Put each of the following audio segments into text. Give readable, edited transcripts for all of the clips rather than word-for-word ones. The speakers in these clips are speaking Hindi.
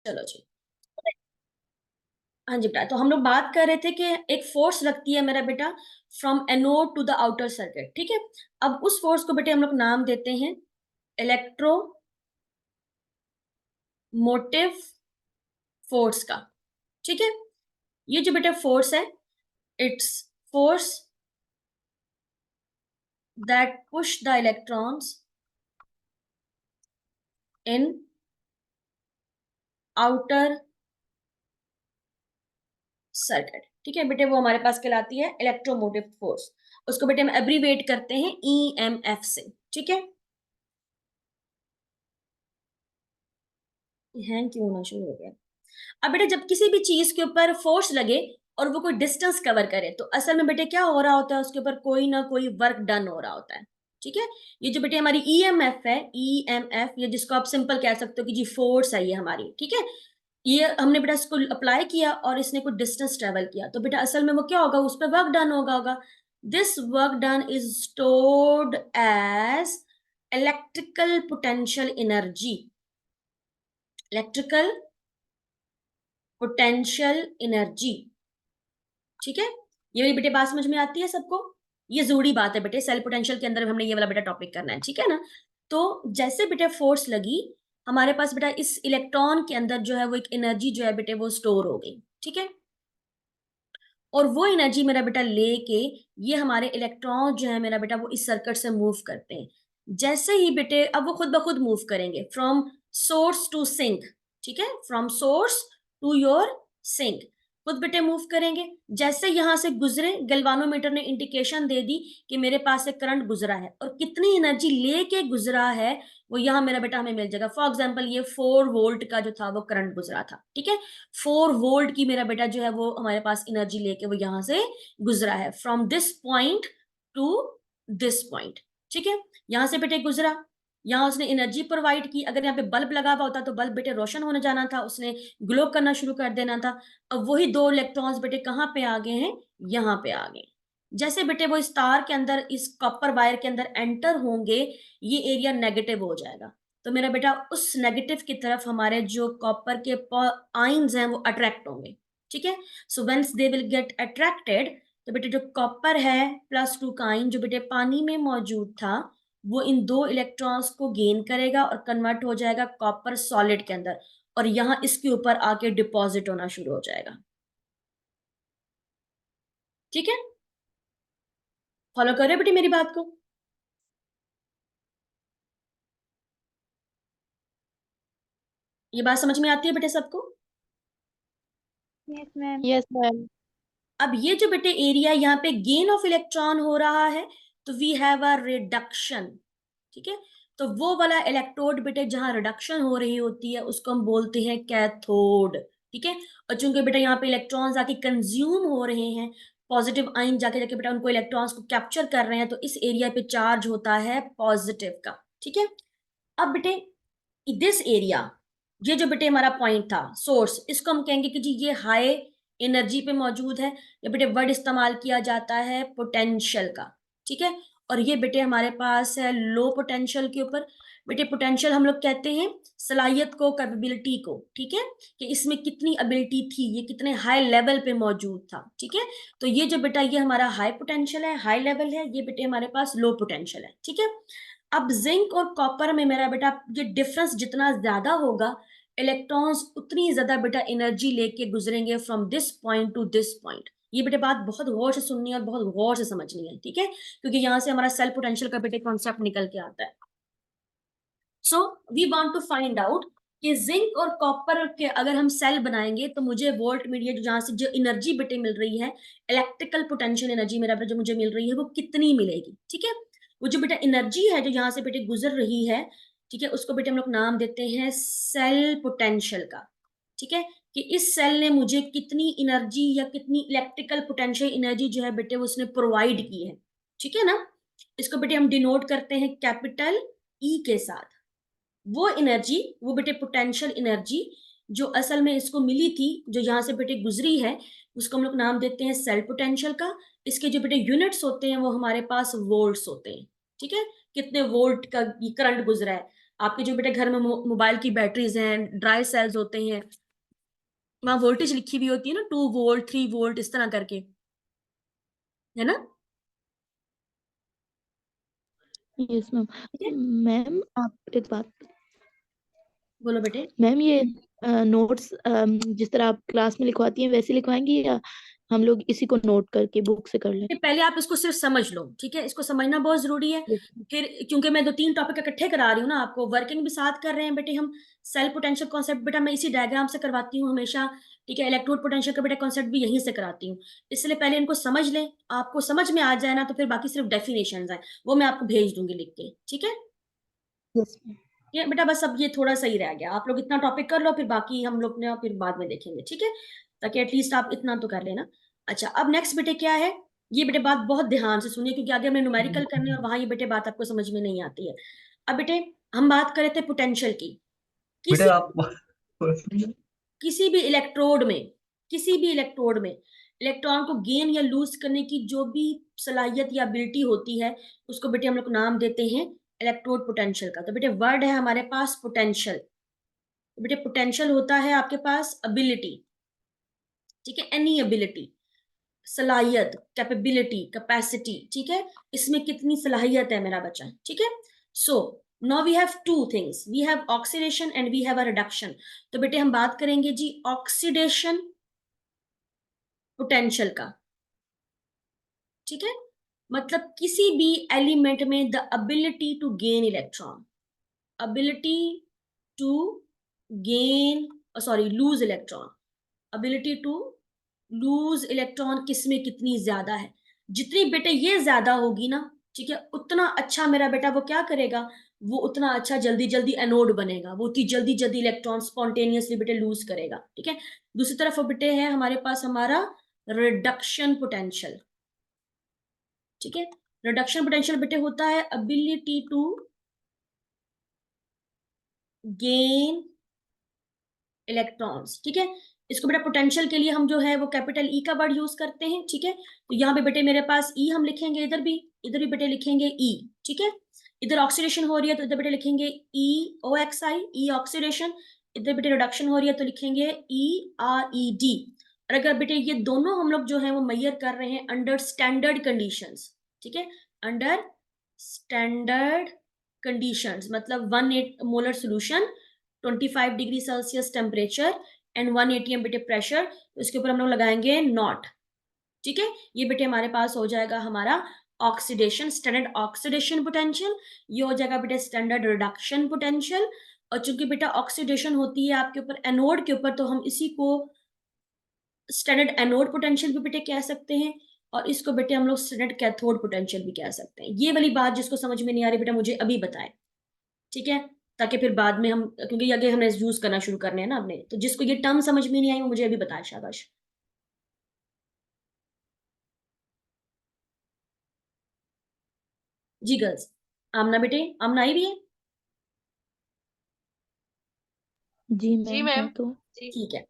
चलो जी। हाँ जी बेटा, तो हम लोग बात कर रहे थे कि एक फोर्स लगती है मेरा बेटा from anode to the outer circuit, ठीक है। अब उस फोर्स को बेटे हम लोग नाम देते हैं इलेक्ट्रो मोटिव फोर्स का, ठीक है। ये जो बेटा फोर्स है, its force that push the electrons in outer circuit, ठीक है बेटे। वो हमारे पास कहलाती है इलेक्ट्रोमोटिव फोर्स। उसको बेटे हम एब्रीवेट करते हैं ईएमएफ से, ठीक है। हैंग क्यों होना शुरू हो गया? अब बेटे जब किसी भी चीज के ऊपर फोर्स लगे और वो कोई डिस्टेंस कवर करे, तो असल में बेटे क्या हो रहा होता है, उसके ऊपर कोई ना कोई वर्क डन हो रहा होता है, ठीक है। ये जो बेटे हमारी ईएमएफ है, ईएमएफ, ये जिसको आप सिंपल कह सकते हो कि जी फोर्स है ये हमारी, ठीक है। ये हमने बेटा इसको अप्लाई किया और इसने कुछ डिस्टेंस ट्रेवल किया, तो बेटा असल में वो क्या होगा, उस पर वर्क डन होगा। This work done is stored as electrical potential energy, electrical potential energy, ठीक है। ये वाली बेटे बात समझ में आती है सबको? ये जरूरी बात है बेटे, सेल पोटेंशियल के अंदर हमने ये वाला बेटा टॉपिक करना है, ठीक है ना। तो जैसे बेटे फोर्स लगी हमारे पास बेटा, इस इलेक्ट्रॉन के अंदर जो है वो एक एनर्जी जो है बेटे वो स्टोर हो गई, ठीक है। और वो एनर्जी मेरा बेटा लेके ये हमारे इलेक्ट्रॉन जो है मेरा बेटा वो इस सर्किट से मूव करते हैं। जैसे ही बेटे अब वो खुद ब खुद मूव करेंगे फ्रॉम सोर्स टू सिंक, ठीक है, from source to your sink, खुद बेटे मूव करेंगे। जैसे यहां से गुजरे, गैल्वानोमीटर ने इंडिकेशन दे दी कि मेरे पास से करंट गुजरा है, और कितनी एनर्जी लेके गुजरा है वो यहाँ मेरा बेटा हमें मिल जाएगा। फॉर एग्जाम्पल ये 4 वोल्ट का जो था वो करंट गुजरा था, ठीक है। 4 वोल्ट की मेरा बेटा जो है वो हमारे पास एनर्जी लेके वो यहां से गुजरा है, from this point two this point, ठीक है। यहां से बेटे गुजरा, यहाँ उसने एनर्जी प्रोवाइड की। अगर यहाँ पे बल्ब लगा हुआ होता तो बल्ब बेटे रोशन होने जाना था, उसने ग्लो करना शुरू कर देना था। अब वही 2 इलेक्ट्रॉन्स बेटे कहाँ पे आ गए हैं, यहाँ पे आ गए। जैसे बेटे वो इस तार के अंदर, इस कॉपर वायर के अंदर एंटर होंगे, ये एरिया नेगेटिव हो जाएगा। तो मेरा बेटा उस नेगेटिव की तरफ हमारे जो कॉपर के आयंस हैं वो अट्रैक्ट होंगे, ठीक है। सो व्हेंस दे विल गेट अट्रैक्टेड, तो बेटे जो कॉपर है +2 का आयन जो बेटे पानी में मौजूद था, वो इन 2 इलेक्ट्रॉन्स को गेन करेगा और कन्वर्ट हो जाएगा कॉपर सॉलिड के अंदर, और यहां इसके ऊपर आके डिपॉजिट होना शुरू हो जाएगा, ठीक है। फॉलो कर रहे हो बेटे मेरी बात को? ये बात समझ में आती है बेटे सबको? Yes ma'am. Yes ma'am. अब ये जो बेटे एरिया यहाँ पे गेन ऑफ इलेक्ट्रॉन हो रहा है, तो वी हैव अ रिडक्शन, ठीक है। तो वो वाला इलेक्ट्रोड बेटे जहां रिडक्शन हो रही होती है उसको हम बोलते हैं कैथोड, ठीक है। और चूंकि बेटा यहाँ पे इलेक्ट्रॉन्स आके कंज्यूम हो रहे हैं, पॉजिटिव आयन जाके जाके बेटा उनको इलेक्ट्रॉन्स को कैप्चर कर रहे हैं, तो इस एरिया पे चार्ज होता है पॉजिटिव का, ठीक है। अब बेटे दिस एरिया, ये जो बेटे हमारा पॉइंट था सोर्स, इसको हम कहेंगे कि जी ये हाई एनर्जी पे मौजूद है। ये बेटे वर्ड इस्तेमाल किया जाता है पोटेंशियल का, ठीक है। और ये बेटे हमारे पास है लो पोटेंशियल के ऊपर। बेटे पोटेंशियल हम लोग कहते हैं सलाहियत को, कैपेबिलिटी को, ठीक है, कि इसमें कितनी एबिलिटी थी, ये कितने हाई लेवल पे मौजूद था, ठीक है। तो ये जो बेटा ये हमारा हाई पोटेंशियल है, हाई लेवल है, ये बेटे हमारे पास लो पोटेंशियल है, ठीक है। अब जिंक और कॉपर में मेरा बेटा ये डिफरेंस जितना ज्यादा होगा, इलेक्ट्रॉन्स उतनी ज्यादा बेटा एनर्जी लेके गुजरेंगे from this point two this point. ये बेटे बात बहुत गौर से सुननी है और बहुत गौर से समझनी है, ठीक है, क्योंकि यहां से हमारा सेल पोटेंशियल का बेटे कॉन्सेप्ट निकल के आता है। So we want to find out कि जिंक और कॉपर के अगर हम सेल बनाएंगे तो मुझे वोल्ट मीडिया जो जहां से जो एनर्जी बेटे मिल रही है, इलेक्ट्रिकल पोटेंशियल एनर्जी मेरा बेटा जो मुझे मिल रही है वो कितनी मिलेगी, ठीक है। वो जो बेटा एनर्जी है जो यहाँ से बेटे गुजर रही है, ठीक है, उसको बेटे हम लोग नाम देते हैं सेल पोटेंशियल का, ठीक है। कि इस सेल ने मुझे कितनी एनर्जी या कितनी इलेक्ट्रिकल पोटेंशियल एनर्जी जो है बेटे वो उसने प्रोवाइड की है, ठीक है ना। इसको बेटे हम डिनोट करते हैं कैपिटल ई के साथ। वो एनर्जी, वो बेटे पोटेंशियल एनर्जी जो असल में इसको मिली थी, जो यहाँ से बेटे गुजरी है, उसको हम लोग नाम देते हैं सेल पोटेंशियल का। इसके जो बेटे यूनिट्स होते हैं वो हमारे पास वोल्ट्स होते हैं, ठीक है। कितने वोल्ट का करंट गुजरा है। आपके जो बेटे घर में मोबाइल की बैटरीज हैं, ड्राई सेल्स होते हैं, वहां वोल्टेज लिखी हुई होती है ना, 2 वोल्ट 3 वोल्ट इस तरह करके, है ना? Yes ma'am. ठीक है, मैम आप एक बात, बोलो बेटे। मैम ये नोट्स जिस तरह आप क्लास में लिखवाती हैं वैसे लिखवाएंगी या हम लोग इसी को नोट करके बुक से कर लें? पहले आप इसको सिर्फ समझ लो, ठीक है, इसको समझना बहुत जरूरी है। यस। फिर क्योंकि मैं 2-3 टॉपिक इकट्ठे करा रही हूँ ना, आपको वर्किंग भी साथ कर रहे हैं बेटे हम। सेल पोटेंशियल कॉन्सेप्ट बेटा मैं इसी डायग्राम से करवाती हूँ हमेशा, ठीक है। इलेक्ट्रोड पोटेंशियल का बेटा कॉन्सेप्ट भी यहीं से कराती हूँ। इसलिए पहले इनको समझ लें, आपको समझ में आ जाए ना तो फिर बाकी सिर्फ डेफिनेशन है, वो मैं आपको भेज दूंगी लिख के, ठीक है। Yes ma'am. ये बेटा बस अब ये थोड़ा सही रह गया, आप लोग इतना टॉपिक कर लो, फिर बाकी हम लोग ने फिर बाद में देखेंगे, ठीक है। ताकि एटलीस्ट आप इतना तो कर लेना। अच्छा, अब नेक्स्ट बेटे क्या है, ये बेटे बात बहुत ध्यान से सुनिए, क्योंकि आगे हमने न्यूमेरिकल करने और वहां ये बेटे बात आपको समझ में नहीं आती है। अब बेटे हम बात कर रहे थे पोटेंशियल की। बेटे किसी आप किसी भी इलेक्ट्रोड में, किसी भी इलेक्ट्रोड में इलेक्ट्रॉन को गेन या लूज करने की जो भी सलाहियत या एबिलिटी होती है, उसको बेटे हम लोग नाम देते हैं इलेक्ट्रोड पोटेंशियल का। तो बेटे वर्ड है हमारे पास पोटेंशियल। बेटे पोटेंशियल होता है आपके पास एबिलिटी, ठीक है, एनी एबिलिटी, सलाहियत, कैपेबिलिटी, कैपेसिटी, ठीक है। इसमें कितनी सलाहियत है मेरा बच्चा, ठीक है। So now we have two things, we have oxidation and we have a reduction. तो बेटे हम बात करेंगे जी ऑक्सीडेशन पोटेंशियल का, ठीक है। मतलब किसी भी एलिमेंट में the ability to gain electron, ability to gain, sorry lose electron, ability to lose electron किसमें कितनी ज्यादा है। जितनी बेटे ये ज्यादा होगी ना, ठीक है, उतना अच्छा मेरा बेटा वो क्या करेगा, वो उतना अच्छा जल्दी जल्दी एनोड बनेगा, वो उतनी जल्दी जल्दी इलेक्ट्रॉन स्पॉन्टेनियसली बेटे लूज करेगा, ठीक है। दूसरी तरफ वो बेटे है हमारे पास हमारा रिडक्शन पोटेंशियल, ठीक है। रिडक्शन पोटेंशियल बेटे होता है एबिलिटी टू गेन इलेक्ट्रॉन्स, ठीक है। इसको बेटा पोटेंशियल के लिए हम जो है वो कैपिटल ई का वर्ड यूज करते हैं, ठीक है। तो यहाँ पे बेटे मेरे पास ई हम लिखेंगे, इधर भी बेटे लिखेंगे ई, ठीक है। इधर ऑक्सीडेशन हो रही है तो इधर बेटे लिखेंगे ई ओ एक्स आई, ई ऑक्सीडेशन। इधर बेटे रिडक्शन हो रही है तो लिखेंगे ई आर ई डी। और अगर बेटे ये दोनों हम लोग जो है वो मेजर कर रहे हैं अंडर स्टैंडर्ड कंडीशंस, ठीक है, अंडर स्टैंडर्ड कंडीशंस, मतलब 1 molar solution, 25 degree Celsius temperature and 180 empty pressure, तो इसके ऊपर हम लोग लगाएंगे नॉट, ठीक है। ये बेटे हमारे पास हो जाएगा हमारा ऑक्सीडेशन, स्टैंडर्ड ऑक्सीडेशन पोटेंशियल। ये हो जाएगा बेटे स्टैंडर्ड रिडक्शन पोटेंशियल। और चूंकि बेटा ऑक्सीडेशन होती है आपके ऊपर एनोड के ऊपर, तो हम इसी को स्टैंडर्ड एनोड पोटेंशियल भी बेटे कह सकते हैं, और इसको बेटे हम लोग स्टैंडर्ड कैथोड पोटेंशियल भी कह सकते हैं। ये वाली बात जिसको समझ में नहीं आ रही बेटा मुझे अभी बताएं, ठीक है, ताकि फिर बाद में हम, क्योंकि आगे हमने यूज करना शुरू करने हैं ना अपने, तो जिसको ये टर्म समझ में नहीं आई वो मुझे अभी बताए, शाबाश। जी गर्ल्स, आमना बेटे, आमना आई भी है, जी जी मैम है मैम। तो। जी ठीक है।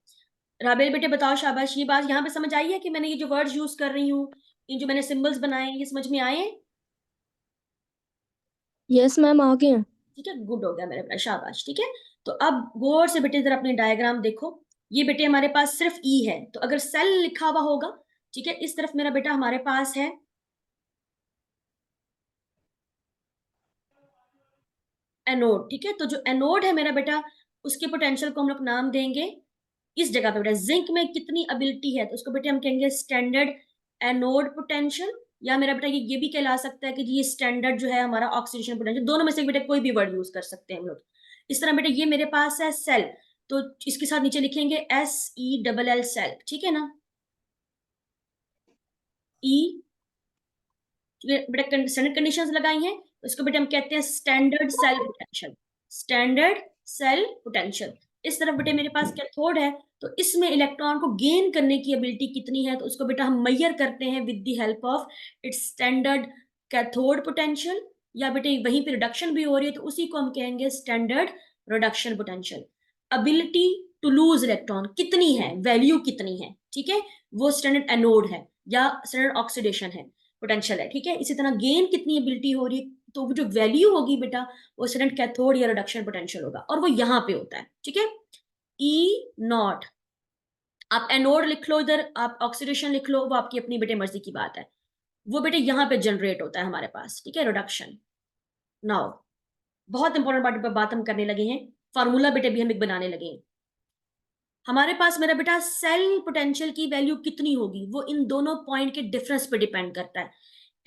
राबेल बेटे बताओ, शाबाश, ये बात यहाँ पे समझ आई है कि मैंने ये जो वर्ड्स यूज कर रही हूँ, ये जो मैंने सिंबल्स बनाए हैं, ये समझ में आए हैं? यस मैम आ गए। ठीक है, गुड हो गया मेरे बेटा, शाबाश, ठीक है। तो अब गौर से बेटे जरा अपनी डायग्राम देखो। ये बेटे हमारे पास सिर्फ ई है, तो अगर सेल लिखा हुआ होगा, ठीक है, इस तरफ मेरा बेटा हमारे पास है एनोड, ठीक है। तो जो एनोड है मेरा बेटा, उसके पोटेंशियल को हम लोग नाम देंगे इस जगह पे बेटा, जिंक में कितनी एबिलिटी है तो उसको बेटे हम कहेंगे स्टैंडर्ड एनोड पोटेंशियल, या मेरा बेटा ये भी कहला सकता है कि ये स्टैंडर्ड जो है हमारा ऑक्सीडेशन पोटेंशियल, दोनों में से बेटा कोई भी वर्ड यूज कर सकते हैं हम लोग। इस तरह बेटा ये मेरे पास है सेल, तो इसके साथ नीचे लिखेंगे SELL सेल, ठीक है ना। ई बेटा स्टैंडर्ड कंडीशंस लगाई हैं, तो इसको बेटा हम कहते हैं standard cell potential, standard cell potential. इस तरफ बेटे मेरे पास कैथोड है, तो इसमें इलेक्ट्रॉन को गेन करने की एबिलिटी कितनी है, तो उसको बेटा हम मेजर करते हैं with the help of its standard cathode potential, या बेटे वहीं पे रिडक्शन भी हो रही है तो उसी को हम कहेंगे standard reduction potential. Ability to lose electron कितनी है, वैल्यू कितनी है, ठीक है, वो स्टैंडर्ड एनोड है या स्टैंडर्ड ऑक्सीडेशन है पोटेंशियल है, ठीक है। इसी तरह गेन कितनी एबिलिटी हो रही है, तो जो वैल्यू होगी बेटा वो स्टूडेंट कैथोड या रिडक्शन पोटेंशियल होगा, और वो यहाँ पे होता है, ठीक है। ई नॉट, आप एनोड लिख लो इधर, आप ऑक्सीडेशन लिख लो, वो आपकी अपनी बेटे मर्जी की बात है। वो बेटे यहाँ पे जनरेट होता है हमारे पास, ठीक है, रिडक्शन। नाउ बहुत इंपॉर्टेंट बात पर बात हम करने लगे हैं, फार्मूला बेटे भी हम एक बनाने लगे हैं। हमारे पास मेरा बेटा सेल पोटेंशियल की वैल्यू कितनी होगी वो इन दोनों पॉइंट के डिफरेंस पे डिपेंड करता है।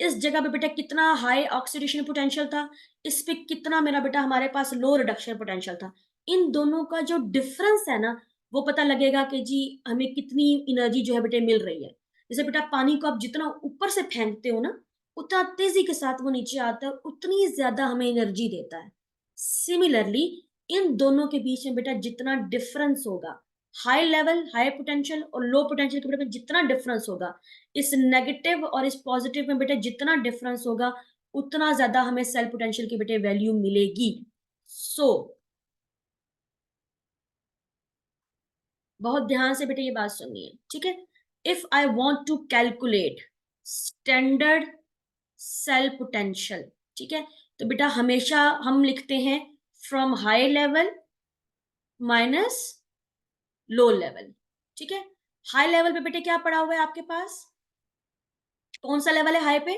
इस जगह पे बेटा कितना हाई ऑक्सीडेशन पोटेंशियल था, इस पे कितना मेरा बेटा हमारे पास लो रिडक्शन पोटेंशियल था। इन दोनों का जो डिफरेंस है ना, वो पता लगेगा कि जी हमें कितनी एनर्जी जो है बेटे मिल रही है। जैसे बेटा पानी को आप जितना ऊपर से फेंकते हो ना, उतना तेजी के साथ वो नीचे आता है, उतनी ज्यादा हमें एनर्जी देता है। सिमिलरली इन दोनों के बीच में बेटा जितना डिफरेंस होगा, हाई लेवल हाई पोटेंशियल और लो पोटेंशियल के बेटा में जितना डिफरेंस होगा, इस नेगेटिव और इस पॉजिटिव में बेटे जितना डिफरेंस होगा, उतना ज्यादा हमें सेल पोटेंशियल की बेटे वैल्यू मिलेगी। सो बहुत ध्यान से बेटे ये बात सुननी है, ठीक है। If I want to calculate standard cell potential, ठीक है, तो बेटा हमेशा हम लिखते हैं from high level minus low level, ठीक है। हाई लेवल पे बेटे क्या पड़ा हुआ है आपके पास, कौन सा लेवल है हाई पे,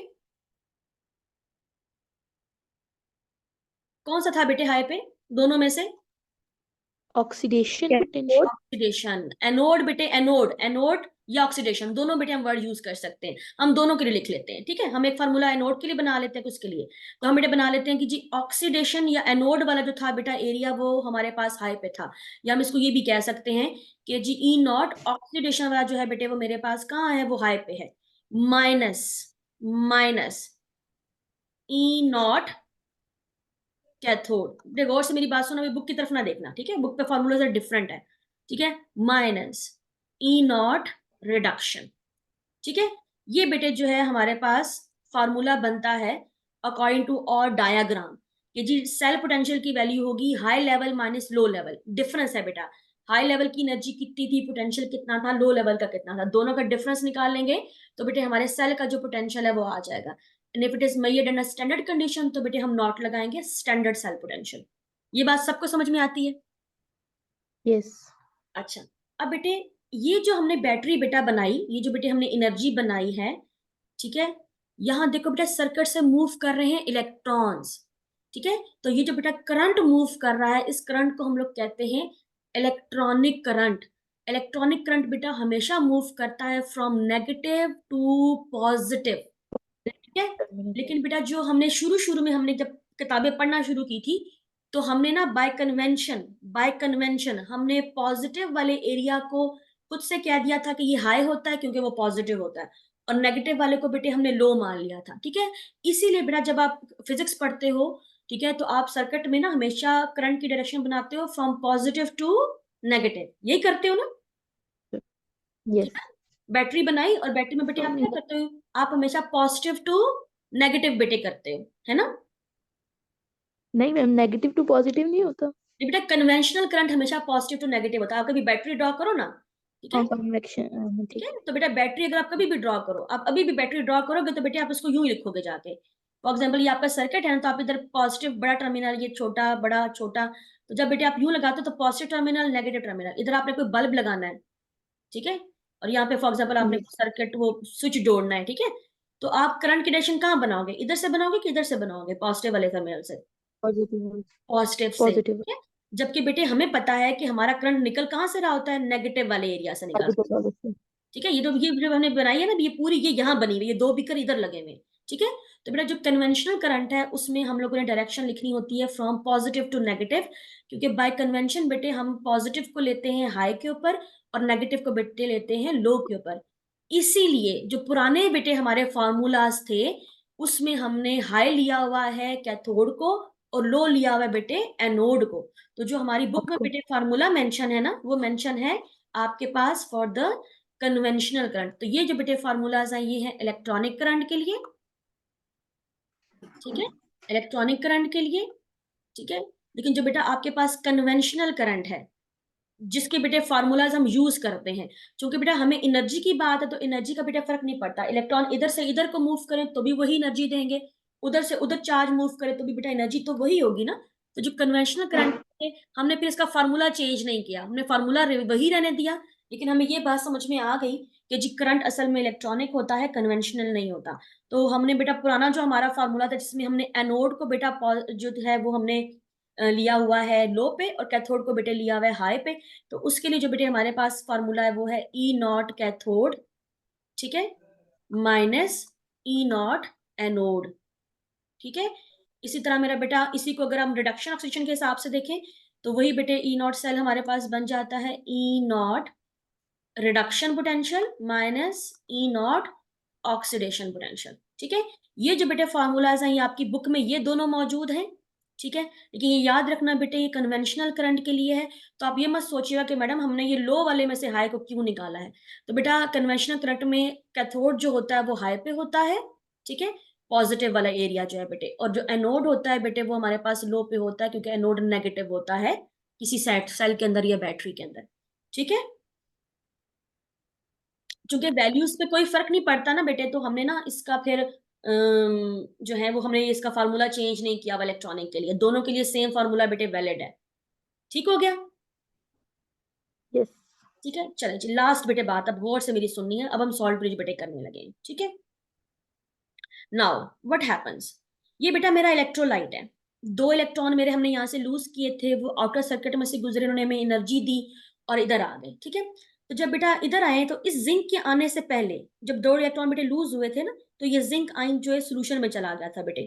कौन सा था बेटे हाई पे दोनों में से? Oxidation potential. ऑक्सीडेशन। एनोड बेटे, एनोड एनोड या ऑक्सीडेशन, दोनों बेटे हम वर्ड यूज कर सकते हैं, हम दोनों के लिए लिख लेते हैं, ठीक है। हम एक फार्मूला एनोड के लिए बना लेते हैं कुछ के लिए, तो हम बेटे बना लेते हैं कि जी ऑक्सीडेशन या एनोड वाला जो था बेटा एरिया वो हमारे पास हाई पे था, या हम इसको ये भी कह सकते हैं कि जी ई नॉट ऑक्सीडेशन वाला जो है बेटे वो मेरे पास कहाँ है, वो हाई पे है, minus minus E naught cathode. देखो गौर से मेरी बात सुनो, अभी बुक की तरफ ना देखना, ठीक है, बुक पे फॉर्मूला जरा डिफरेंट है, ठीक है। माइनस ई नॉट रिडक्शन, ठीक है। ये बेटे जो है हमारे पास फार्मूला बनता है अकॉर्डिंग टू और डायाग्राम, कि जी सेल पोटेंशियल की वैल्यू होगी high level minus low level, difference है बेटा, हाई लेवल की एनर्जी कितनी थी, पोटेंशियल कितना था, लो लेवल का कितना था, दोनों का डिफरेंस निकाल लेंगे तो बेटे हमारे सेल का जो पोटेंशियल है वो आ जाएगा। And if it is measured in a standard condition तो बेटे हम नॉट लगाएंगे, स्टैंडर्ड सेल पोटेंशियल। ये बात सबको समझ में आती है? यस। अच्छा, अब बेटे ये जो हमने बैटरी बेटा बनाई, ये जो बेटे हमने एनर्जी बनाई है, ठीक है, यहां देखो बेटा सर्किट से मूव कर रहे हैं इलेक्ट्रॉन्स, ठीक है। तो ये जो बेटा करंट मूव कर रहा है, इस करंट को हम लोग कहते हैं इलेक्ट्रॉनिक करंट। इलेक्ट्रॉनिक करंट बेटा हमेशा मूव करता है फ्रॉम नेगेटिव टू पॉजिटिव, ठीक है। लेकिन बेटा जो हमने शुरू शुरू में हमने जब किताबें पढ़ना शुरू की थी, तो हमने ना बाय कन्वेंशन हमने पॉजिटिव वाले एरिया को खुद से कह दिया था कि ये हाई होता है क्योंकि वो पॉजिटिव होता है, और नेगेटिव वाले को बेटे हमने लो मान लिया था, ठीक है। इसीलिए बेटा जब आप फिजिक्स पढ़ते हो, ठीक है, तो आप सर्किट में ना हमेशा करंट की डायरेक्शन बनाते हो फ्रॉम पॉजिटिव टू नेगेटिव, यही करते हो ना, ठीक यस। है। बैटरी बनाई और बैटरी में बेटे आप क्या करते हो, आप हमेशा पॉजिटिव टू नेगेटिव बेटे करते हो, है ना। नहीं मैम, नेगेटिव टू पॉजिटिव नहीं होता। ये बेटा कन्वेंशनल करंट हमेशा पॉजिटिव टू नेगेटिव होता है। आप कभी बैटरी ड्रॉ करो ना, ठीक है, हाँ, कन्वेक्शन, ठीक ठीक है, है। तो बेटा बैटरी अगर आप कभी भी ड्रॉ करो, आप अभी भी बैटरी ड्रॉ करोगे तो बेटे आप इसको यूं ही लिखोगे जाके। फॉर एग्जाम्पल ये आपका सर्किट है ना, तो आप इधर पॉजिटिव बड़ा टर्मिनल, ये छोटा बड़ा छोटा, तो जब बेटे आप यूं लगाते हो तो पॉजिटिव टर्मिनल नेगेटिव टर्मिनल, इधर आपने कोई बल्ब लगाना है, ठीक है, और यहाँ पे फॉर एग्जाम्पल आपने यस। सर्किट वो स्विच जोड़ना है, ठीक है, तो आप करंट की डायरेक्शन कहाँ बनाओगे, इधर से बनाओगे कि इधर से बनाओगे, पॉजिटिव वाले टर्मिनल से, पॉजिटिव। पॉजिटिव से, पॉजिटिव। ठीक है। जबकि बेटे हमें पता है कि हमारा करंट निकल कहाँ से रहा होता है, नेगेटिव वाले एरिया से निकल, नेगेटिव पॉजिटिव। ठीक है। ये जो हमने बनाई है ना, ये पूरी ये यहाँ बनी हुई है, दो बीकर इधर लगे हुए हैं, ठीक है। तो बेटा जो कन्वेंशनल करंट है उसमें हम लोगों ने डायरेक्शन लिखनी होती है फ्रॉम पॉजिटिव टू नेगेटिव, क्योंकि बाय कन्वेंशन बेटे हम पॉजिटिव को लेते हैं हाई के ऊपर और नेगेटिव को बेटे लेते हैं लो के ऊपर। इसीलिए जो पुराने बेटे हमारे फार्मूलाज थे उसमें हमने हाई लिया हुआ है कैथोड को और लो लिया हुआ है बेटे एनोड को। तो जो हमारी बुक में आपको बेटे फार्मूला मेंशन है ना, वो मेंशन है आपके पास फॉर द कन्वेंशनल करंट। तो ये जो बेटे फार्मूलाज हैं ये है इलेक्ट्रॉनिक करंट के लिए, ठीक है, इलेक्ट्रॉनिक करंट के लिए, ठीक है। लेकिन जो बेटा आपके पास कन्वेंशनल करंट है, जिसके बेटे फार्मूलाज हम यूज करते हैं, क्योंकि बेटा हमें एनर्जी की बात है तो एनर्जी का बेटा फर्क नहीं पड़ता, इलेक्ट्रॉन इधर से इधर को मूव करें तो भी वही एनर्जी देंगे, उधर से उधर चार्ज मूव करे तो भी बेटा एनर्जी तो वही होगी ना। तो जो कन्वेंशनल करंट है, हमने फिर इसका फार्मूला चेंज नहीं किया, हमने फार्मूला वही रहने दिया, लेकिन हमें ये बात समझ में आ गई कि जी करंट असल में इलेक्ट्रॉनिक होता है, कन्वेंशनल नहीं होता। तो हमने बेटा पुराना जो हमारा फार्मूला था जिसमें हमने एनोड को बेटा जो है वो हमने लिया हुआ है लो पे और कैथोड को बेटे लिया हुआ है हाई पे। तो उसके लिए जो बेटे हमारे पास फार्मूला है वो है ई नॉट कैथोड, ठीक है, माइनस ई नॉट एनोड, ठीक है। इसी तरह मेरा बेटा इसी को अगर हम रिडक्शन ऑक्सीजन के हिसाब से देखें तो वही बेटे ई नॉट सेल हमारे पास बन जाता है E nought reduction potential minus E nought oxidation potential, ठीक है। ये जो बेटे फॉर्मूलाज हैं ये आपकी बुक में ये दोनों मौजूद हैं, ठीक है। लेकिन ये याद रखना बेटे ये कन्वेंशनल करंट के लिए है, तो आप ये मत सोचिएगा कि मैडम हमने ये लो वाले में से हाई को क्यों निकाला है। तो बेटा कन्वेंशनल करंट में कैथोड जो होता है वो हाई पे होता है, ठीक है, पॉजिटिव वाला एरिया जो है बेटे, और जो एनोड होता है बेटे वो हमारे पास लो पे होता है क्योंकि एनोड नेगेटिव होता है किसी सेट सेल के अंदर या बैटरी के अंदर, ठीक है। चूंकि वैल्यूज पे कोई फर्क नहीं पड़ता ना बेटे, तो हमने ना इसका फिर जो है वो हमने इसका फार्मूला चेंज नहीं किया इलेक्ट्रॉनिक के लिए, दोनों के लिए सेम फार्मूला बेटे वैलिड है, ठीक हो गया। यस। ठीक है, चले जी लास्ट बेटे बात अब गौर से मेरी सुननी है, अब हम सॉल्ट ब्रिज बेटे करने लगे, ठीक है। नाउ व्हाट हैपेंस, ये बेटा मेरा इलेक्ट्रोलाइट है, दो इलेक्ट्रॉन मेरे हमने यहाँ से लूज किए थे, वो आउटर सर्किट में से गुजरे, उन्होंने हमें एनर्जी दी और इधर आ गए, ठीक है। तो जब बेटा इधर आए तो इस जिंक के आने से पहले जब दो इलेक्ट्रॉन बेटे लूज हुए थे ना, तो ये जिंक आयन जो है सोल्यूशन में चला गया था बेटे।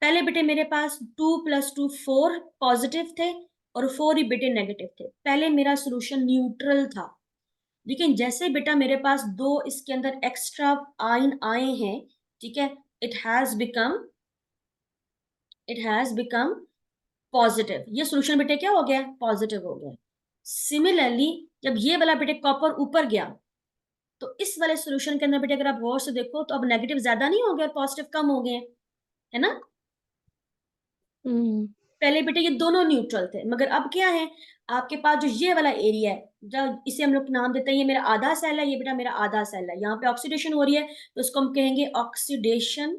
पहले बेटे मेरे पास 2 + 2 4 पॉजिटिव थे और 4 ही बेटे नेगेटिव थे, पहले मेरा सोल्यूशन न्यूट्रल था। लेकिन जैसे बेटा मेरे पास दो इसके अंदर एक्स्ट्रा आयन आए हैं, ठीक है, it has become it has become positive, ये सोल्यूशन बेटे क्या हो गया, पॉजिटिव हो गया। सिमिलरली जब ये वाला बेटे कॉपर ऊपर गया तो इस वाले सोल्यूशन के अंदर बेटे अगर आप गौर से देखो तो अब नेगेटिव ज्यादा नहीं हो गया और पॉजिटिव कम हो गए, है ना। हम्म। पहले बेटे ये दोनों न्यूट्रल थे, मगर अब क्या है, आपके पास जो ये वाला एरिया है, जब इसे हम लोग नाम देते हैं ये मेरा आधा सेल है, ये बेटा मेरा आधा सेल है, यहाँ पे ऑक्सीडेशन हो रही है तो इसको हम कहेंगे ऑक्सीडेशन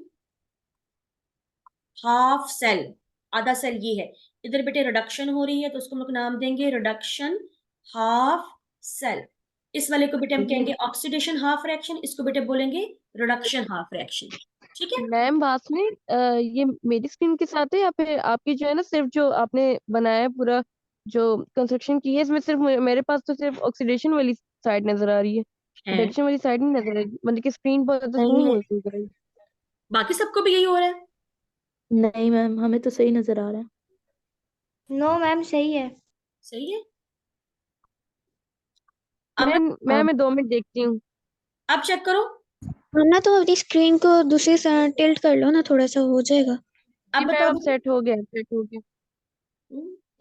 हाफ सेल, आधा सेल ये है। इधर बेटे रिडक्शन हो रही है तो उसको हम लोग नाम देंगे रिडक्शन हाफ सेल। इस वाले को बेटे हम कहेंगे ऑक्सीडेशन हाफ रिएक्शन, इसको बेटे बोलेंगे रिडक्शन हाफ रिएक्शन, ठीक है। मैम बात में ये मेरी स्क्रीन के साथ है या फिर आपकी जो है ना, सिर्फ जो आपने बनाया है पूरा जो कंस्ट्रक्शन की है इसमें सिर्फ मेरे पास तो सिर्फ ऑक्सीडेशन वाली साइड नजर आ रही है, है रिडक्शन वाली साइड नहीं नजर आ रही, मतलब कि स्क्रीन पर तो नहीं स्मूथ हो गई। बाकी सबको भी यही हो रहा है। नहीं मैम, हमें तो सही नजर आ रहा है। नो मैम सही है। सही है। अब मैं ना मैं मैं 2 मिनट देखती हूँ। अब चेक करो। वरना तो अपनी स्क्रीन को दूसरी साइड टिल्ट कर लो ना, थोड़ा सा हो जाएगा। जी अब मैम बताओ अब सेट हो गया, सेट हो गया।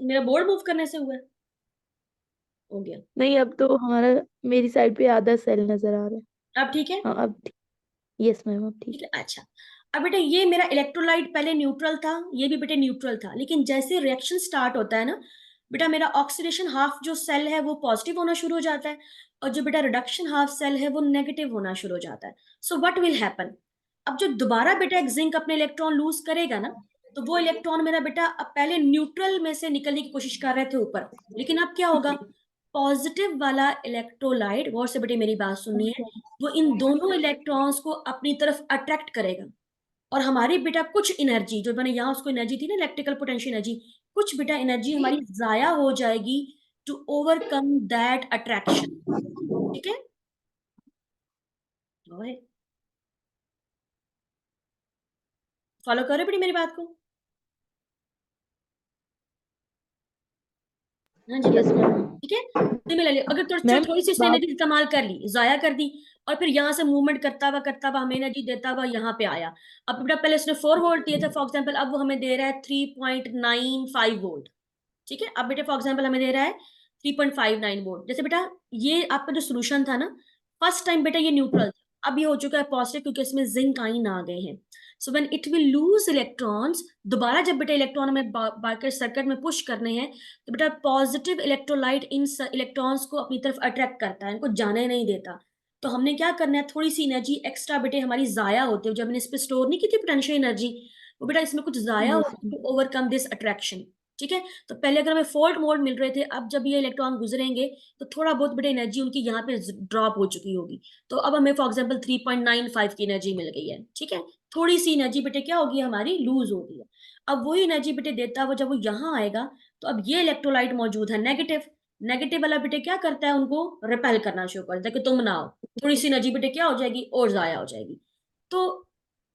मेरा बोर्ड मूव करने से हुआ है, हो गया। नहीं, अब तो हमारा मेरी साइड पे आधा सेल नजर आ रहा है। अब ठीक है। हाँ अब ठीक। यस मैम, अब ठीक ठीक है, अच्छा। अब बेटे ये मेरा इलेक्ट्रोलाइट पहले न्यूट्रल था, ये भी बेटे न्यूट्रल था, लेकिन जैसे रिएक्शन स्टार्ट होता है ना बेटा, मेरा ऑक्सीडेशन हाफ जो सेल है वो पॉजिटिव होना शुरू हो जाता है और जो बेटा रिडक्शन हाफ सेल है वो नेगेटिव होना शुरू हो जाता है। सो व्हाट विल हैपन, अब जो दोबारा बेटा एक जिंक अपने इलेक्ट्रॉन लूज करेगा ना, तो वो इलेक्ट्रॉन मेरा बेटा अब पहले न्यूट्रल में से निकलने की कोशिश कर रहे थे ऊपर, लेकिन अब क्या होगा, पॉजिटिव वाला इलेक्ट्रोलाइट, गौर से बेटे मेरी बात सुननी है, वो इन दोनों इलेक्ट्रॉन्स को अपनी तरफ अट्रैक्ट करेगा और हमारी बेटा कुछ एनर्जी जो मैंने यहाँ उसको एनर्जी थी ना इलेक्ट्रिकल पोटेंशियल एनर्जी, कुछ बेटा एनर्जी हमारी जाया हो जाएगी टू ओवरकम दैट अट्रैक्शन, ठीक है। फॉलो करो बेटी मेरी बात को। हाँ जी है। यस बताओ, मैम। ठीक है। सिमिलरली अगर मैम थोड़ी सी इसने बात। एनर्जी इस्तेमाल कर ली, जाया कर दी, और फिर यहाँ से मूवमेंट करता हुआ हमें एनर्जी देता हुआ यहाँ पे आया, अब बेटा पहले इसने 4 वोल्ट दिए थे फॉर एग्जाम्पल, अब वो हमें दे रहा है 3.95 वोल्ट, ठीक है। अब बेटे फॉर एग्जाम्पल हमें दे रहा है 3.59 वोल्ट। जैसे बेटा ये आपका जो सोल्यूशन था ना, फर्स्ट टाइम बेटा ये न्यूट्रल था, अब ये हो चुका है पॉजिटिव क्योंकि इसमें जिंक आयन आ गए हैं। So when it will lose electrons, दोबारा जब बेटा इलेक्ट्रॉन में बाकर सर्किट में पुश करने हैं, तो बेटा पॉजिटिव इलेक्ट्रोलाइट इन इलेक्ट्रॉन्स को अपनी तरफ अट्रैक्ट करता है, इनको जाने नहीं देता। तो हमने क्या करना है, थोड़ी सी एनर्जी एक्स्ट्रा बेटे हमारी जाया होती है, जब हमने इस पर स्टोर नहीं की थी पोटेंशियल एनर्जी, वो बेटा इसमें कुछ जाया Yes, होगा टू ओवरकम दिस अट्रैक्शन। ठीक है, तो पहले अगर हमें फॉल्ट मोड मिल रहे थे, अब जब ये इलेक्ट्रॉन गुजरेंगे तो थोड़ा बहुत बेटा एनर्जी उनकी यहाँ पे ड्रॉप हो चुकी होगी। तो अब हमें फॉर एग्जाम्पल 3.95 की एनर्जी मिल गई है। ठीक है, थोड़ी सी एनर्जी बेटे क्या होगी हमारी, लूज होगी है। अब वही एनर्जी बेटे देता है वो, जब वो यहाँ आएगा तो अब ये इलेक्ट्रोलाइट मौजूद है नेगेटिव, नेगेटिव वाला बेटे क्या करता है, उनको रिपेल करना शुरू कर देता है कि तुम ना आओ, थोड़ी सी एनर्जी बेटे क्या हो जाएगी, और जाया हो जाएगी। तो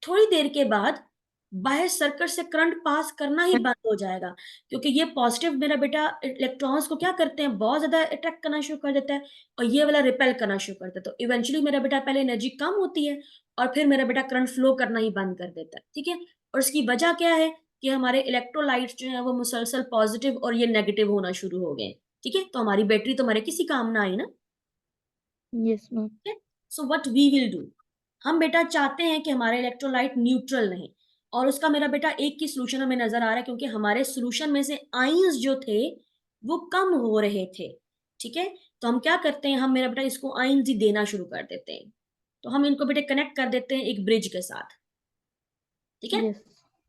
थोड़ी देर के बाद बाहर सर्किट से करंट पास करना ही बंद हो जाएगा, क्योंकि ये पॉजिटिव मेरा बेटा इलेक्ट्रॉन्स को क्या करते हैं, बहुत ज्यादा अट्रैक्ट करना शुरू कर देता है, और ये वाला रिपेल करना शुरू कर देता है। तो इवेंचुअली मेरा बेटा पहले एनर्जी कम होती है और फिर मेरा बेटा करंट फ्लो करना ही बंद कर देता है। ठीक है, और इसकी वजह क्या है कि हमारे इलेक्ट्रोलाइट्स जो है वो मुसलसल पॉजिटिव और ये नेगेटिव होना शुरू हो गए। ठीक है, तो हमारी बैटरी तो हमारे किसी काम ना आई ना। yes ma'am. So what we will do, हम बेटा चाहते हैं कि हमारे इलेक्ट्रोलाइट न्यूट्रल रहे, और उसका मेरा बेटा एक ही सोल्यूशन हमें नजर आ रहा है, क्योंकि हमारे सोल्यूशन में से आयंस जो थे वो कम हो रहे थे। ठीक है, तो हम क्या करते हैं, हम मेरा बेटा इसको आयंस ही देना शुरू कर देते हैं। तो हम इनको बेटा कनेक्ट कर देते हैं एक ब्रिज के साथ। ठीक है, Yes.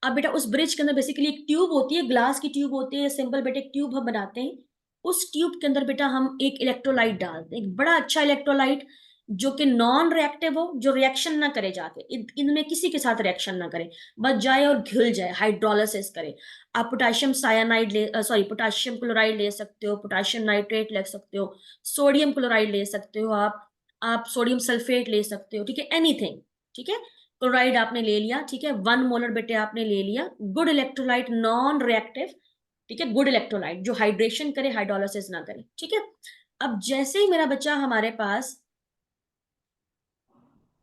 अब बेटा उस ब्रिज के अंदर बेसिकली एक ट्यूब होती है, ग्लास की ट्यूब होती है, सिंपल बेटा एक ट्यूब हम बनाते हैं। उस ट्यूब के अंदर बेटा हम एक इलेक्ट्रोलाइट डालते हैं, एक बड़ा अच्छा इलेक्ट्रोलाइट जो कि नॉन रिएक्टिव हो, जो रिएक्शन ना करे जाके, इनमें किसी के साथ रिएक्शन ना करे, बस जाए और घुल जाए, हाइड्रोलिसिस करे। आप पोटाशियम साइनाइड पोटाशियम क्लोराइड ले सकते हो, पोटाशियम नाइट्रेट ले सकते हो, सोडियम क्लोराइड ले सकते हो, आप सोडियम सल्फेट ले सकते हो। ठीक है, एनीथिंग। ठीक है, क्लोराइड आपने ले लिया, ठीक है, 1 मोलर बेटे आपने ले लिया, गुड इलेक्ट्रोलाइट, नॉन रिएक्टिव। ठीक है, गुड इलेक्ट्रोलाइट जो हाइड्रेशन करे, हाइड्रोलिसिस ना करे। ठीक है, अब जैसे ही मेरा बच्चा हमारे पास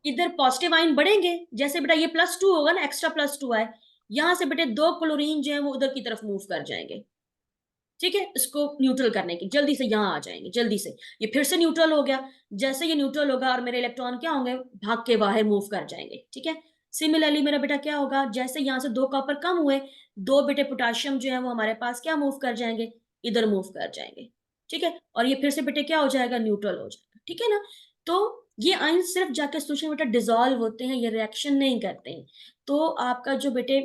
इधर पॉजिटिव आयन बढ़ेंगे, जैसे बेटा ये +2 होगा ना, एक्स्ट्रा +2 आए, यहां से बेटे 2 क्लोरीन जो है वो उधर की तरफ मूव कर जाएंगे। ठीक है, इसको न्यूट्रल करने की, जल्दी से यहां आ जाएंगे, जल्दी से ये फिर से न्यूट्रल हो गया। जैसे ये न्यूट्रल होगा और मेरे इलेक्ट्रॉन क्या होंगे, भाग के बाहर मूव कर जाएंगे। ठीक है, सिमिलरली मेरा बेटा क्या होगा, जैसे यहां से 2 कॉपर कम हुए, 2 बेटे पोटाशियम जो है वो हमारे पास क्या मूव कर जाएंगे, इधर मूव कर जाएंगे। ठीक है, और ये फिर से बेटे क्या हो जाएगा, न्यूट्रल हो जाएगा। ठीक है ना, तो ये आयन सिर्फ जाके सोचने बेटा डिजोल्व होते हैं, ये रिएक्शन नहीं करते हैं। तो आपका जो बेटे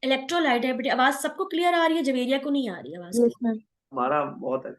इलेक्ट्रोलाइट है बेटे, आवाज सबको क्लियर आ रही है, जवेरिया को नहीं आ रही है आवाज? Yes ma'am. हमारा बहुत है।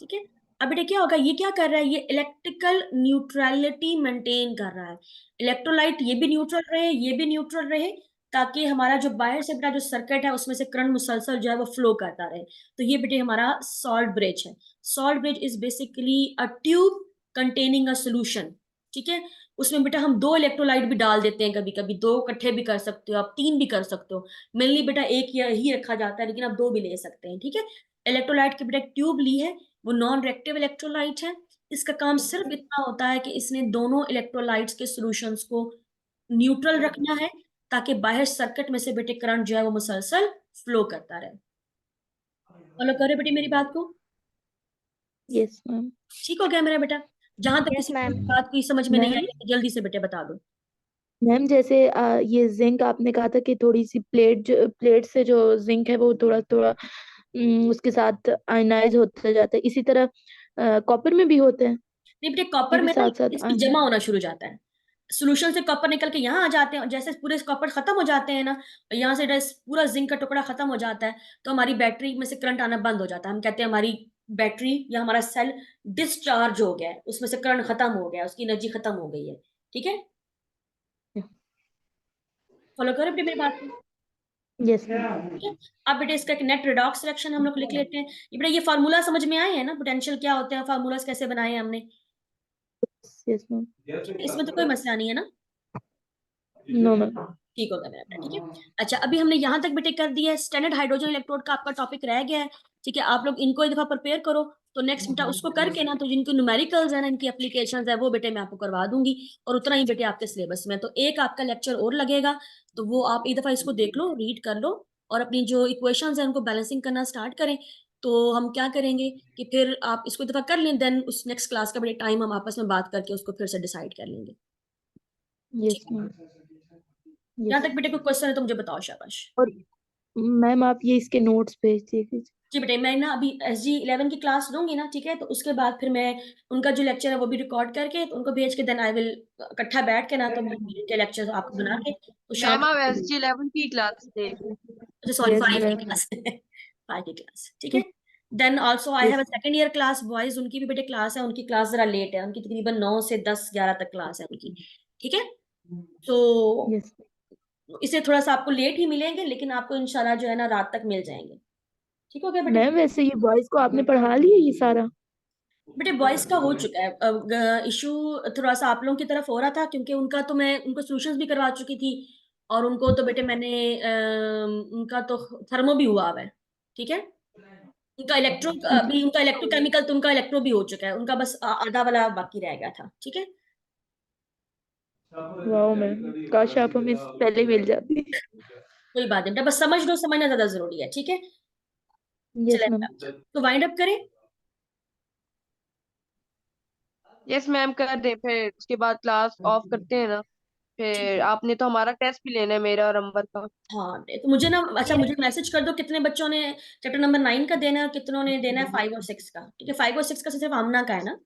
ठीक है, अब बेटा क्या होगा, ये क्या कर रहा है, ये इलेक्ट्रिकल न्यूट्रलिटी मेंटेन कर रहा है। इलेक्ट्रोलाइट ये भी न्यूट्रल रहे, ये भी न्यूट्रल रहे, ताकि हमारा जो बाहर से बेटा जो सर्किट है उसमें से करंट मुसलसल जो है वो फ्लो करता रहे। तो ये बेटे हमारा सॉल्ट ब्रिज है। Salt bridge is basically a tube containing a solution. ठीक है, उसमें बेटा हम 2 इलेक्ट्रोलाइट भी डाल देते हैं, कभी कभी 2 इकट्ठे भी कर सकते हो, आप 3 भी कर सकते हो। मेनली बेटा एक ही रखा जाता है, लेकिन आप 2 भी ले सकते हैं। ठीक है, इलेक्ट्रोलाइट की बेटा एक ट्यूब ली है, वो नॉन रिएक्टिव इलेक्ट्रोलाइट है। इसका काम सिर्फ इतना होता है कि इसने दोनों इलेक्ट्रोलाइट्स के सॉल्यूशंस को न्यूट्रल रखना है, ताकि बाहर सर्किट में से बेटे करंट जो है वो मुसलसल फ्लो करता रहे। फॉलो करो बेटे मेरी बात को, Yes ma'am. ठीक हो गया मेरा बेटा? जहां तक Yes, किसी ma'am. बात की समझ में नहीं मैम आई है, जल्दी से बेटे बता दो। मैम जैसे ये जिंक आपने कहा था कि थोड़ी सी प्लेट से जो जिंक है वो थोड़ा थोड़ा उसके साथ आयनाइज होता जाता है, इसी तरह कॉपर में भी होते हैं, नहीं बेटे, ये कॉपर भी में ना साथ साथ इसकी जमा होना शुरू हो जाता है, सोल्यूशन से कॉपर निकल के यहाँ आ जाते हैं, और जैसे पूरे कॉपर खत्म हो जाते हैं ना, और यहाँ से पूरा जिंक का टुकड़ा खत्म हो जाता है, तो हमारी बैटरी में से करंट आना बंद हो जाता है। हम कहते हैं हमारी बैटरी या हमारा सेल डिस्चार्ज हो गया है, उसमें से करंट खत्म हो गया, उसकी एनर्जी खत्म हो गई है। ठीक है, फॉलो करो बेटे मेरी बात को। Yes ma'am. ठीक है, अब बेटे इसका एक नेट रिडॉक्स रिएक्शन हम लोग लिख लेते हैं। ये बेटा ये फार्मूला समझ में आए हैं ना, पोटेंशियल क्या होते हैं, फार्मूलाज कैसे बनाए हैं हमने? Yes ma'am. इसमें तो कोई मसला नहीं है ना? No ma'am. ठीक होगा मेरा बेटा। ठीक है, अच्छा अभी हमने यहाँ तक बेटे कर दिया है, स्टैंडर्ड हाइड्रोजन इलेक्ट्रोड का आपका टॉपिक रह गया है। ठीक है, आप लोग इनको एक दफा प्रिपेयर करो, तो नेक्स्ट बेटा उसको करके ना, तो जिनकी न्यूमेरिकल्स है ना, इनकी एप्लीकेशंस है, वो बेटे मैं आपको करवा दूंगी, और उतना ही बेटे आपके सिलेबस में। तो एक आपका लेक्चर और लगेगा, तो वो आप एक दफा इसको देख लो, रीड कर लो, और अपनी जो इक्वेशंस है उनको बैलेंसिंग करना स्टार्ट करें। तो हम क्या करेंगे कि फिर आप इसको एक दफा कर लें, देन उस नेक्स्ट क्लास का बेटे टाइम हम आपस में बात करके उसको फिर से डिसाइड कर लेंगे। Yes ma'am. जहाँ यस. तक बेटे कोई क्वेश्चन है तो मुझे बताओ, शाबाश। और मैम आप ये इसके नोट्स भेज दीजिए. जी बेटे, मैं ना अभी SG11 की क्लास लूंगी ना, ठीक है, तो उसके बाद फिर मैं उनका जो लेक्चर है वो भी रिकॉर्ड करके तो उनको भेज के देन आई विल इकट्ठा बैठ के ना, तो मैं उनके लेक्चर आपको बना के तो शाम मैम आप को, SG11 की क्लास देख रहे हैं। अच्छा सॉरी, यस 5 की मैम। क्लास 5 की क्लास, ठीक है। Then also I have a yes second year class boys, उनकी भी बेटे क्लास है, उनकी क्लास जरा लेट है, उनकी तकरीबन 9 से 10 11 तक क्लास है उनकी, ठीक है। तो यस इसे थोड़ा सा आपको लेट ही मिलेंगे, लेकिन आपको इंशाल्लाह जो है ना रात तक मिल जाएंगे, ठीक हो गया बेटे। मैम, वैसे ये बॉयज को आपने पढ़ा लिया ये सारा? बेटे बॉयज का हो चुका है इशू, थोड़ा सा आप लोगों की तरफ हो रहा था, क्योंकि उनका तो मैं उनको सॉल्यूशंस भी करवा चुकी थी, और उनको तो बेटे मैंने उनका तो थर्मो भी हुआ हुआ है, ठीक है। उनका इलेक्ट्रो अभी उनका इलेक्ट्रोकेमिकल, तो उनका इलेक्ट्रो भी हो चुका है, उनका बस आधा वाला बाकी रह गया था, ठीक है। वाह मैम, काश आप हमें पहले मिल जाती। कोई बात नहीं बेटा, बस समझ लो, समझना ज्यादा जरूरी है, ठीक है। यस चले मैम। तो वाइंड अप करें। यस मैम कर दे, फिर उसके बाद क्लास ऑफ करते हैं ना। ठीक फिर है। आपने तो हमारा टेस्ट भी लेना है, मेरा और अंबर का। हाँ तो मुझे ना, अच्छा मुझे मैसेज कर दो कितने बच्चों ने चैप्टर नंबर 9 का देना है और कितनों ने देना है 5 और 6 का, ठीक है। 5 और 6 का सिर्फ आमना का है ना।